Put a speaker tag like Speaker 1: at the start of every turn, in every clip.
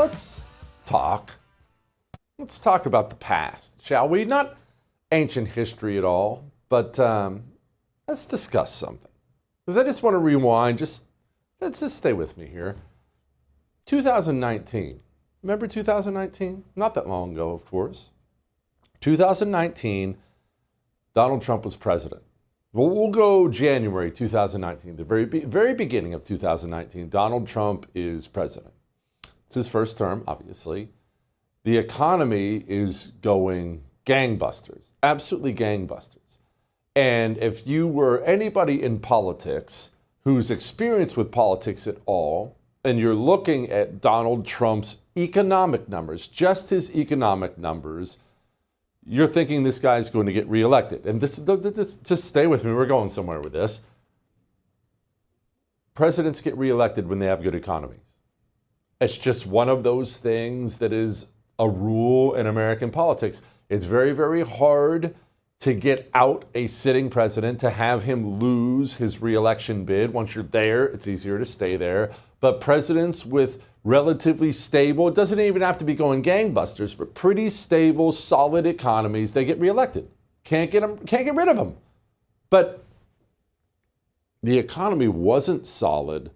Speaker 1: let's talk. Let's talk about the past, shall we? Not ancient history at all, but let's discuss something. Because I just want to rewind. Let's just stay with me here. 2019. Remember 2019? Not that long ago, of course. 2019, Donald Trump was president. Well, we'll go January 2019, the very beginning of 2019. Donald Trump is president. It's his first term, obviously. The economy is going gangbusters, absolutely gangbusters. And if you were anybody in politics who's experienced with politics at all, and you're looking at Donald Trump's economic numbers, just his economic numbers, you're thinking this guy's going to get reelected. And this just stay with me, we're going somewhere with this. Presidents get reelected when they have good economies. It's just one of those things that is a rule in American politics. It's very, very hard to get out a sitting president, to have him lose his reelection bid. Once you're there, it's easier to stay there. But presidents with relatively stable, it doesn't even have to be going gangbusters, but pretty stable, solid economies, they get reelected. Can't get rid of them. But the economy wasn't solid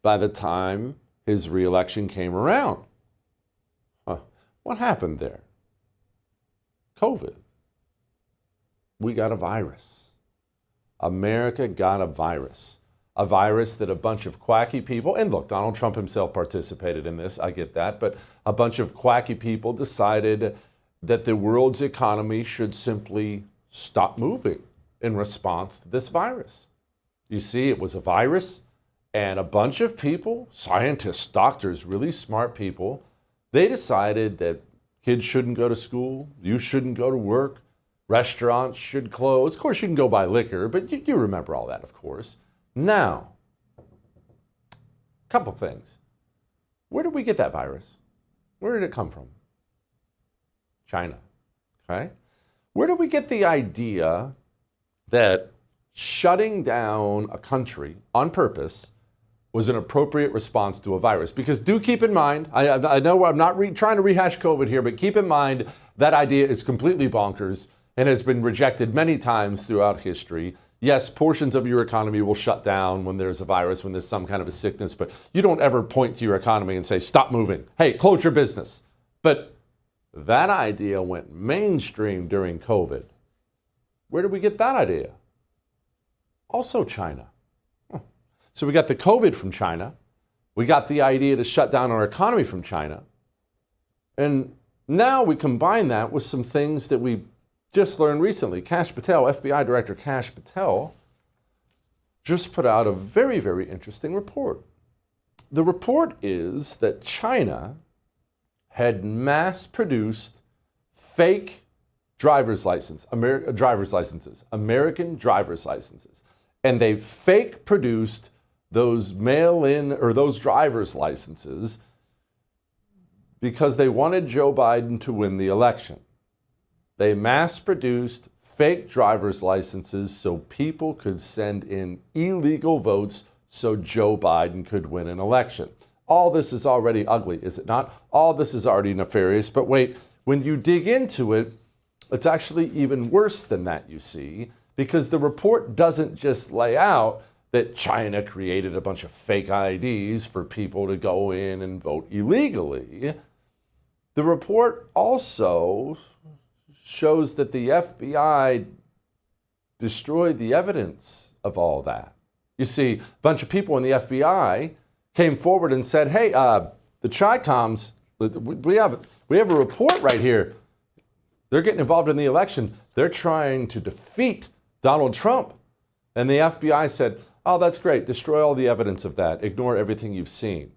Speaker 1: by the time his reelection came around. What happened there? COVID. We got a virus. America got a virus. A virus that a bunch of quacky people, and look, Donald Trump himself participated in this, I get that, but a bunch of quacky people decided that the world's economy should simply stop moving in response to this virus. You see, it was a virus, and a bunch of people, scientists, doctors, really smart people, they decided that kids shouldn't go to school, you shouldn't go to work, restaurants should close. Of course, you can go buy liquor, but you remember all that, of course. Now, a couple things. Where did we get that virus? Where did it come from? China, okay? Where did we get the idea that shutting down a country on purpose was an appropriate response to a virus? Because do keep in mind, I know I'm not trying to rehash COVID here, but keep in mind that idea is completely bonkers and has been rejected many times throughout history. Yes, portions of your economy will shut down when there's a virus, when there's some kind of a sickness, but you don't ever point to your economy and say, stop moving. Hey, close your business. But that idea went mainstream during COVID. Where did we get that idea? Also China. So we got the COVID from China. We got the idea to shut down our economy from China. And now we combine that with some things that we just learned recently. Kash Patel, FBI Director Kash Patel, just put out a very, very interesting report. The report is that China had mass-produced fake driver's licenses, American driver's licenses, and they fake-produced those mail-in or those driver's licenses because they wanted Joe Biden to win the election. They mass-produced fake driver's licenses so people could send in illegal votes so Joe Biden could win an election. All this is already ugly, is it not? All this is already nefarious. But wait, when you dig into it, it's actually even worse than that, you see, because the report doesn't just lay out that China created a bunch of fake IDs for people to go in and vote illegally. The report also shows that the FBI destroyed the evidence of all that. You see, a bunch of people in the FBI came forward and said, hey, the Chi-Coms, we have a report right here. They're getting involved in the election. They're trying to defeat Donald Trump. And the FBI said, oh, that's great. Destroy all the evidence of that. Ignore everything you've seen.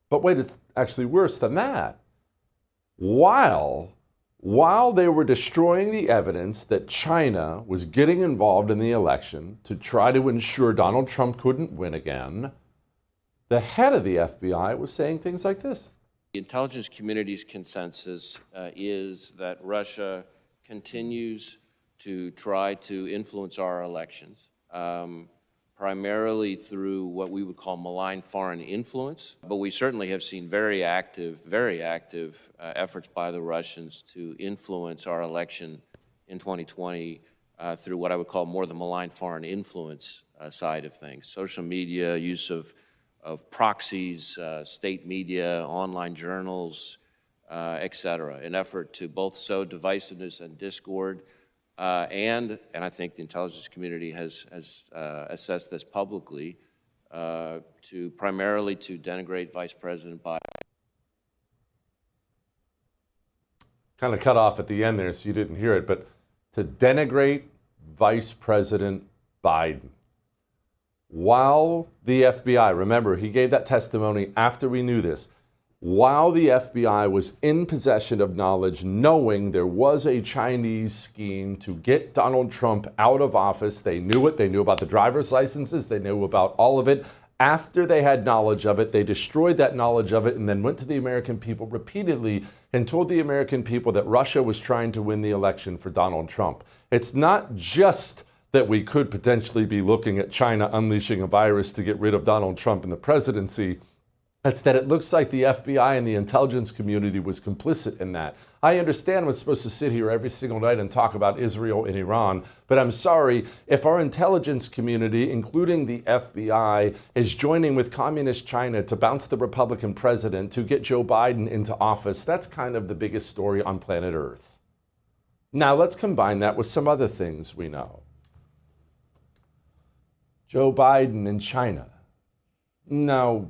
Speaker 1: But wait, it's actually worse than that. While they were destroying the evidence that China was getting involved in the election to try to ensure Donald Trump couldn't win again, the head of the FBI was saying things like this.
Speaker 2: The intelligence community's consensus is that Russia continues to try to influence our elections. primarily through what we would call malign foreign influence. But we certainly have seen very active efforts by the Russians to influence our election in 2020 through what I would call more the malign foreign influence side of things. Social media, use of proxies, state media, online journals, et cetera, an effort to both sow divisiveness and discord. And I think the intelligence community has assessed this publicly, primarily to denigrate Vice President Biden.
Speaker 1: Kind of cut off at the end there, so you didn't hear it, but to denigrate Vice President Biden. While the FBI, remember, he gave that testimony after we knew this, while the FBI was in possession of knowledge, knowing there was a Chinese scheme to get Donald Trump out of office. They knew it. They knew about the driver's licenses. They knew about all of it. After they had knowledge of it, they destroyed that knowledge of it and then went to the American people repeatedly and told the American people that Russia was trying to win the election for Donald Trump. It's not just that we could potentially be looking at China unleashing a virus to get rid of Donald Trump in the presidency. It's that it looks like the FBI and the intelligence community was complicit in that. I understand we're supposed to sit here every single night and talk about Israel and Iran, but I'm sorry, if our intelligence community, including the FBI, is joining with communist China to bounce the Republican president to get Joe Biden into office, that's kind of the biggest story on planet Earth. Now let's combine that with some other things we know. Joe Biden and China. Now,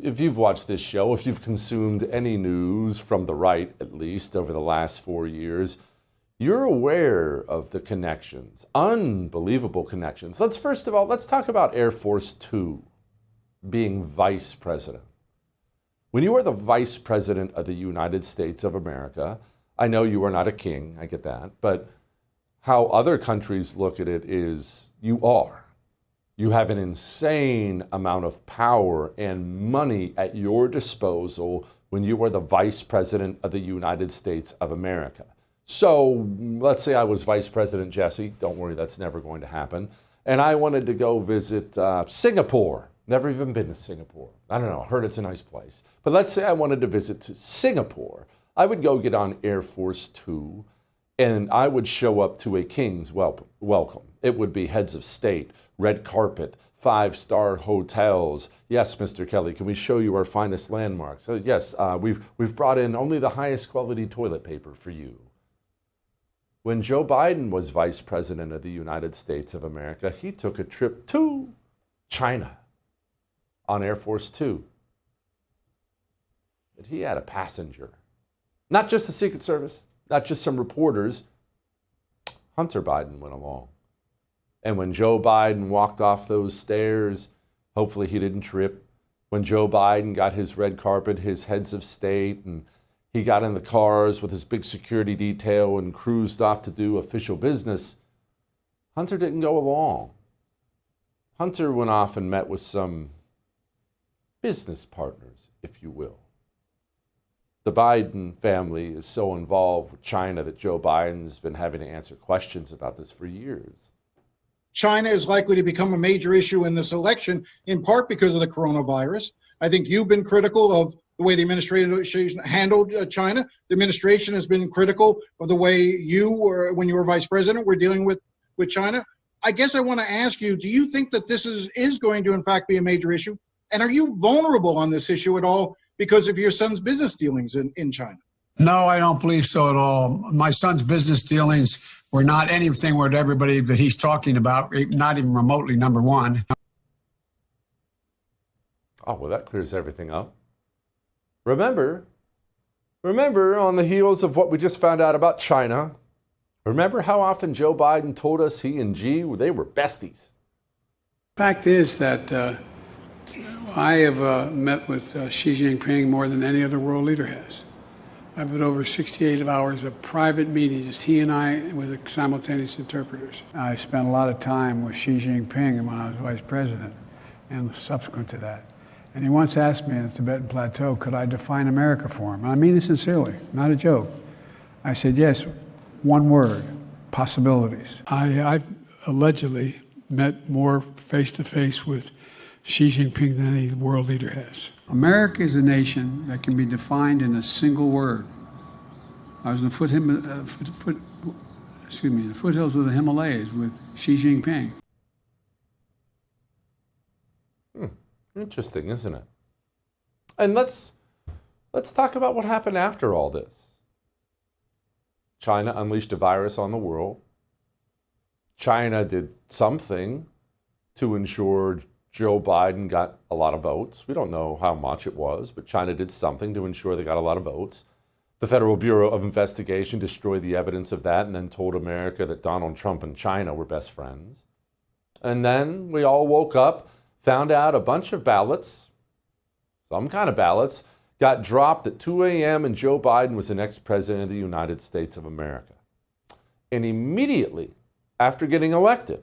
Speaker 1: if you've watched this show, if you've consumed any news from the right, at least over the last 4 years, you're aware of the connections, unbelievable connections. First of all, let's talk about Air Force Two being vice president. When you are the vice president of the United States of America, I know you are not a king, I get that, but how other countries look at it is you are. You have an insane amount of power and money at your disposal when you are the vice president of the United States of America. So let's say I was Vice President Jesse. Don't worry, that's never going to happen. And I wanted to go visit Singapore. Never even been to Singapore. I don't know, heard it's a nice place. But let's say I wanted to visit Singapore. I would go get on Air Force Two and I would show up to a king's welcome. It would be heads of state, red carpet, 5-star hotels. Yes, Mr. Kelly, can we show you our finest landmarks? Yes, we've brought in only the highest quality toilet paper for you. When Joe Biden was vice president of the United States of America, he took a trip to China on Air Force Two. But he had a passenger, not just the Secret Service, not just some reporters. Hunter Biden went along. And when Joe Biden walked off those stairs, hopefully he didn't trip. When Joe Biden got his red carpet, his heads of state, and he got in the cars with his big security detail and cruised off to do official business, Hunter didn't go along. Hunter went off and met with some business partners, if you will. The Biden family is so involved with China that Joe Biden's been having to answer questions about this for years.
Speaker 3: China is likely to become a major issue in this election, in part because of the coronavirus. I think you've been critical of the way the administration handled China. The administration has been critical of the way you were, when you were vice president, were dealing with China. I guess I want to ask you, do you think that this is going to, in fact, be a major issue? And are you vulnerable on this issue at all because of your son's business dealings in China?
Speaker 4: No, I don't believe so at all. My son's business dealings were not anything with everybody that he's talking about, not even remotely, number one.
Speaker 1: Oh, well, that clears everything up. Remember on the heels of what we just found out about China, remember how often Joe Biden told us he and Xi, they were besties.
Speaker 5: Fact is that I have met with Xi Jinping more than any other world leader has. I've had over 68 hours of private meetings, just he and I with simultaneous interpreters. I spent a lot of time with Xi Jinping when I was vice president and subsequent to that. And he once asked me in the Tibetan Plateau, could I define America for him? And I mean this sincerely, not a joke. I said, yes, one word, possibilities. I've allegedly met more face-to-face with Xi Jinping than any world leader has.
Speaker 4: America is a nation that can be defined in a single word. I was in the foothills of the Himalayas with Xi Jinping.
Speaker 1: Interesting, isn't it? And let's talk about what happened after all this. China unleashed a virus on the world. China did something to ensure Joe Biden got a lot of votes. We don't know how much it was, but China did something to ensure they got a lot of votes. The Federal Bureau of Investigation destroyed the evidence of that and then told America that Donald Trump and China were best friends. And then we all woke up, found out a bunch of ballots, some kind of ballots, got dropped at 2 a.m. and Joe Biden was the next president of the United States of America. And immediately after getting elected,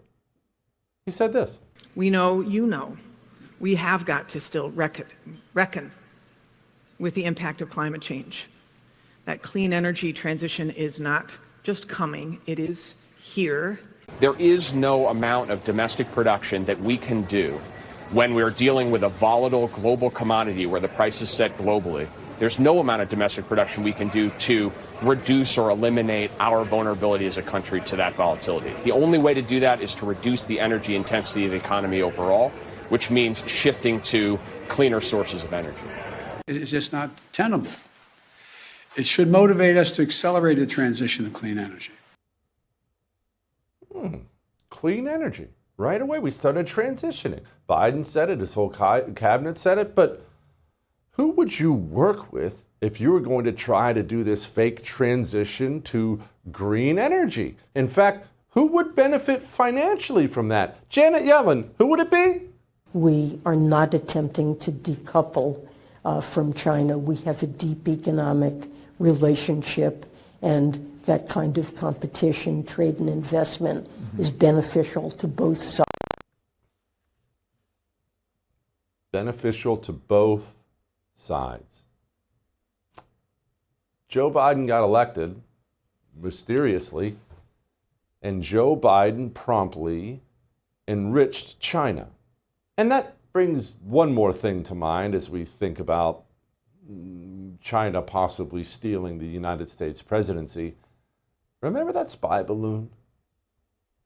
Speaker 1: he said this.
Speaker 6: We know, you know, we have got to still reckon with the impact of climate change. That clean energy transition is not just coming, it is here.
Speaker 7: There is no amount of domestic production that we can do when we're dealing with a volatile global commodity where the price is set globally. There's no amount of domestic production we can do to reduce or eliminate our vulnerability as a country to that volatility. The only way to do that is to reduce the energy intensity of the economy overall, which means shifting to cleaner sources of energy.
Speaker 4: It's just not tenable. It should motivate us to accelerate the transition to clean energy.
Speaker 1: Clean energy. Right away, we started transitioning. Biden said it, his whole cabinet said it, but who would you work with if you were going to try to do this fake transition to green energy? In fact, who would benefit financially from that? Janet Yellen, who would it be?
Speaker 8: We are not attempting to decouple from China. We have a deep economic relationship, and that kind of competition, trade and investment is beneficial to both sides.
Speaker 1: Beneficial to both sides. Joe Biden got elected mysteriously, and Joe Biden promptly enriched China. And that brings one more thing to mind as we think about China possibly stealing the United States presidency. Remember that spy balloon?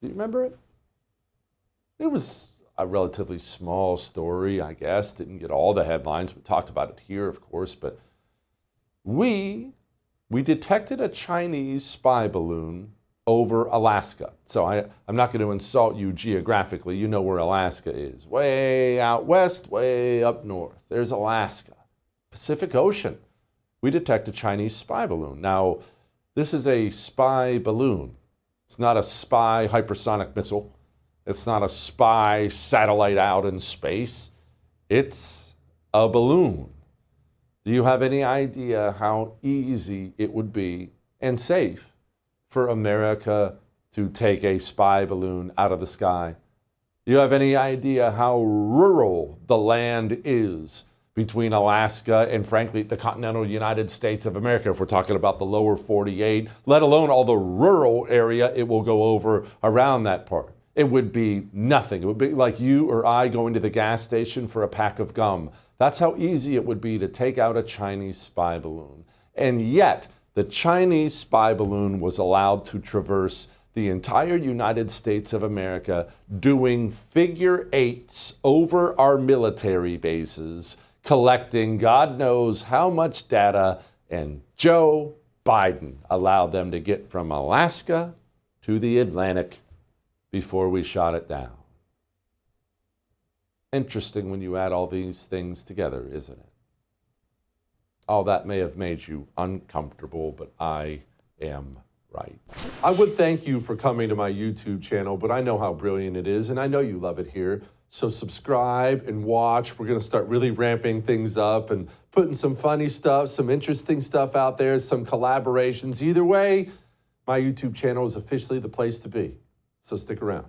Speaker 1: Do you remember it? It was a relatively small story, I guess. Didn't get all the headlines. We talked about it here, of course. But we detected a Chinese spy balloon over Alaska. So I'm not going to insult you geographically. You know where Alaska is. Way out west, way up north. There's Alaska. Pacific Ocean. We detect a Chinese spy balloon. Now, this is a spy balloon. It's not a spy hypersonic missile. It's not a spy satellite out in space. It's a balloon. Do you have any idea how easy it would be and safe for America to take a spy balloon out of the sky? Do you have any idea how rural the land is between Alaska and, frankly, the continental United States of America, if we're talking about the lower 48, let alone all the rural area it will go over around that part? It would be nothing. It would be like you or I going to the gas station for a pack of gum. That's how easy it would be to take out a Chinese spy balloon. And yet, the Chinese spy balloon was allowed to traverse the entire United States of America, doing figure eights over our military bases, collecting God knows how much data, and Joe Biden allowed them to get from Alaska to the Atlantic before we shot it down. Interesting when you add all these things together, isn't it? All that may have made you uncomfortable, but I am right. I would thank you for coming to my YouTube channel, but I know how brilliant it is, and I know you love it here. So subscribe and watch. We're going to start really ramping things up and putting some funny stuff, some interesting stuff out there, some collaborations. Either way, my YouTube channel is officially the place to be. So stick around.